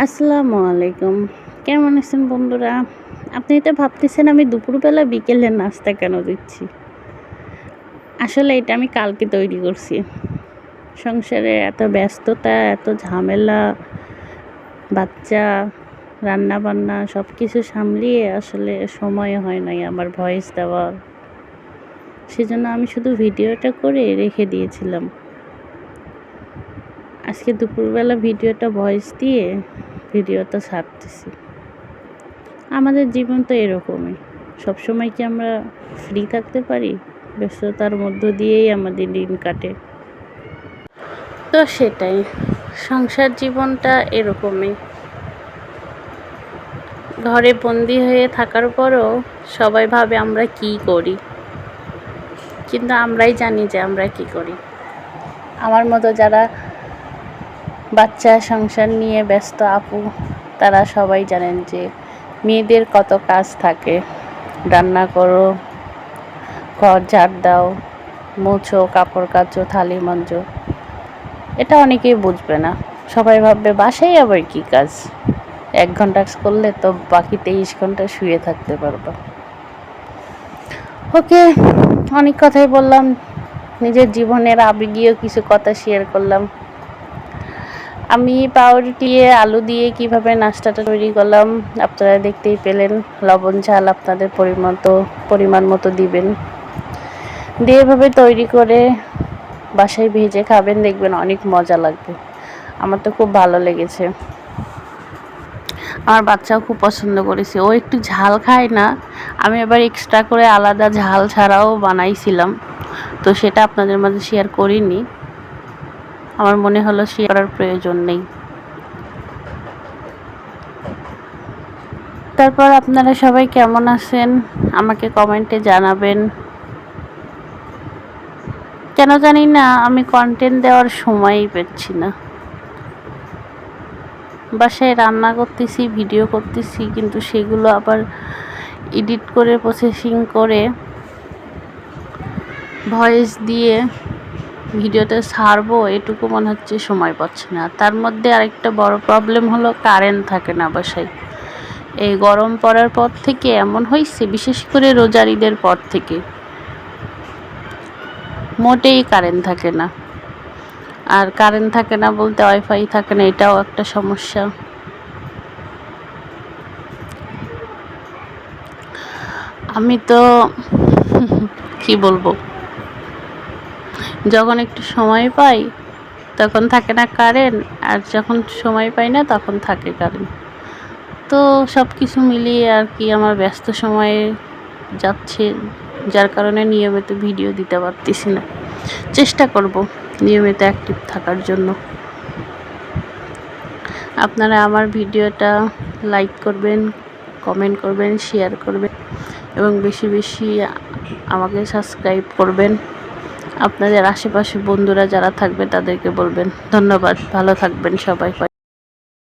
আসসালামু আলাইকুম। কেমন আছেন বন্ধুরা? আপনি তো ভাবতেছেন আমি দুপুরবেলা বিকেলের নাস্তা কেন দিচ্ছি? আসলে এটা আমি কালকে তৈরি করছি। সংসারে এত ব্যস্ততা, এত ঝামেলা, বাচ্চা, রান্নাবান্না সব কিছু সামলিয়ে আসলে সময় হয় নাই আমার ভয়েস দেওয়ার। সেজন্য আমি শুধু ভিডিওটা করে রেখে দিয়েছিলাম। আজকে দুপুরবেলা ভিডিওটা ভয়েস দিয়ে ভিডিওটা ছাড়তেছি। আমাদের জীবন তো এরকমই। সবসময় কি আমরা ফ্রি থাকতে পারি? ব্যস্ততার মধ্য দিয়েই আমাদের দিন কাটে। তো সেটাই, সংসার জীবনটা এরকমই। ঘরে বন্দি হয়ে থাকার পরও সবাই ভাবে আমরা কি করি, কিন্তু আমরাই জানি যে আমরা কি করি। আমার মতো যারা বাচ্চা সংসার নিয়ে ব্যস্ত আপু, তারা সবাই জানেন যে মেয়েদের কত কাজ থাকে। রান্না করো, ঘর ঝাড় দাও, মুছো, কাপড় কাচো, থালি মাঞ্জো। এটা অনেকেই বুঝবে না। সবাই ভাববে বাসায় আবার কি কাজ, 1 ঘন্টা কাজ করলে তো বাকি 23 ঘন্টা শুয়ে থাকতে পারবা। ওকে, অনেক কথাই বললাম, নিজের জীবনের আবেগীয় কিছু কথা শেয়ার করলাম। আমি পাউরুটি আলু দিয়ে কিভাবে নাস্তাটা তৈরি করলাম আপনারা দেখতেই পেলেন। লবণ ঝাল আপনাদের পরিমাণ মতো দিবেন, দিয়ে এভাবে তৈরি করে বাসায় ভেজে খাবেন, দেখবেন অনেক মজা লাগবে। আমার তো খুব ভালো লেগেছে, আমার বাচ্চাও খুব পছন্দ করেছে। ও একটু ঝাল খায় না, আমি আবার এক্সট্রা করে আলাদা ঝাল ছাড়াও বানাইছিলাম, তো সেটা আপনাদের মাঝে শেয়ার করিনি। আমার মনে হলো শেয়ার করার প্রয়োজন নেই। তারপর আপনারা সবাই কেমন আছেন আমাকে কমেন্টে জানাবেন। কেন জানি না আমি কন্টেন্ট দেওয়ার সময়ই পাচ্ছি না। বাসায় রান্না করতেছি, ভিডিও করতেছি, কিন্তু সেগুলো আবার এডিট করে প্রসেসিং করে ভয়েস দিয়ে ভিডিওটা ছাড়বো, এটুকু মনে হচ্ছে সময় পাচ্ছি না। তার মধ্যে আরেকটা বড় প্রবলেম হলো কারেন্ট থাকে না বাসায়। এই গরম পড়ার পর থেকে এমন হয়েছে, বিশেষ করে রোজার ঈদের পর থেকে মোটেই কারেন্ট থাকে না। আর কারেন্ট থাকে না বলতে ওয়াইফাই থাকে না, এটাও একটা সমস্যা। আমি তো কি বলবো, যখন একটু সময় পাই তখন থাকে না কারেন্ট, আর যখন সময় পাই না তখন থাকে কারেন্ট। তো সব কিছু মিলিয়ে আর কি আমার ব্যস্ত সময়ে যাচ্ছে, যার কারণে নিয়মিত ভিডিও দিতে পারতেছি না। চেষ্টা করব নিয়মিত অ্যাক্টিভ থাকার জন্য। আপনারা আমার ভিডিওটা লাইক করবেন, কমেন্ট করবেন, শেয়ার করবেন এবং বেশি বেশি আমাকে সাবস্ক্রাইব করবেন। আপনাদের আশেপাশে বন্ধুরা যারা থাকবে তাদেরকে বলবেন। ধন্যবাদ, ভালো থাকবেন সবাই।